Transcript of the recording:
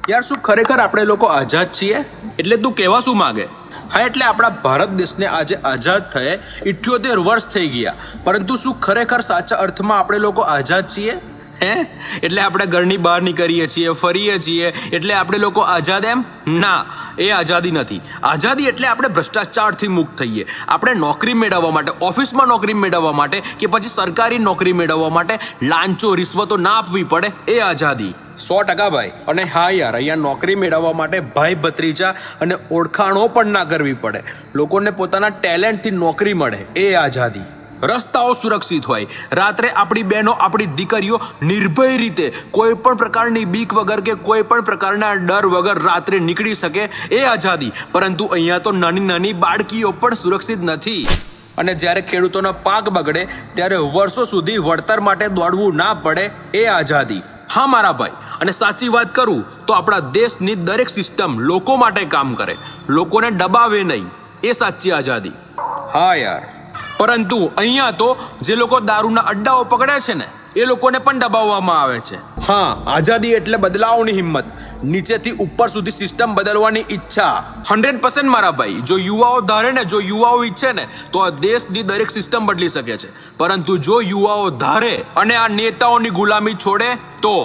યાર શું ખરેખર આપણે લોકો આઝાદ છીએ? એટલે તું કહેવા શું માગે? હા, એટલે આપણા ભારત દેશને આજે આઝાદ થયે 78 વર્ષ થઈ ગયા, પરંતુ શું ખરેખર સાચા અર્થમાં આપણે લોકો આઝાદ છીએ? હે? એટલે આપણે ઘરની બહાર નીકળીએ છીએ, ફરીએ છીએ, એટલે આપણે લોકો આઝાદ એમ? ના, એ આઝાદી નથી. આઝાદી એટલે આપણે ભ્રષ્ટાચારથી મુક્ત થઈએ. આપણે નોકરી મેળવવા માટે, ઓફિસમાં નોકરી મેળવવા માટે કે પછી સરકારી નોકરી મેળવવા માટે લાંચો રિશ્વતો ના આપવી પડે, એ આઝાદી. 100% ભાઈ. અને હા યાર, અહીંયા નોકરી મેળવવા માટે ભાઈ ભત્રીજા અને ઓળખાણો પણ ના કરવી પડે. લોકોને પોતાના ટેલેન્ટથી નોકરી મળે, એ આઝાદી. રસ્તાઓ સુરક્ષિત હોય, રાત્રે આપણી બહેનો, આપણી દીકરીઓ નિર્ભય રીતે કોઈ પણ પ્રકારની બીક વગર કે કોઈ પણ પ્રકારના ડર વગર રાત્રે નીકળી શકે, એ આઝાદી. પરંતુ અહીંયા તો નાની નાની બાળકીઓ પણ સુરક્ષિત નથી. અને જ્યારે ખેડૂતોનો પાક બગડે ત્યારે વર્ષો સુધી વળતર માટે દોડવું ના પડે, એ આઝાદી. હા મારા ભાઈ, અને સાચી વાત કરું તો આપણા દેશની દરેક સિસ્ટમ લોકો માટે કામ કરે, લોકોને દબાવે નહીં, એ સાચી આઝાદી. હા યાર. પરંતુ અહીંયા તો જે લોકો દારૂના અડ્ડાઓ પકડે છે ને, એ લોકોને પણ દબાવવામાં આવે છે. હા, આઝાદી એટલે બદલાવની હિંમત, નીચેથી ઉપર સુધી સિસ્ટમ બદલવાની ઈચ્છા. 100% મારા ભાઈ. જો યુવાઓ ધારે ને, જો યુવાઓ ઈચ્છે ને, તો આ દેશની દરેક સિસ્ટમ બદલી શકે છે. પરંતુ જો યુવાઓ ધારે અને આ નેતાઓની ગુલામી છોડે તો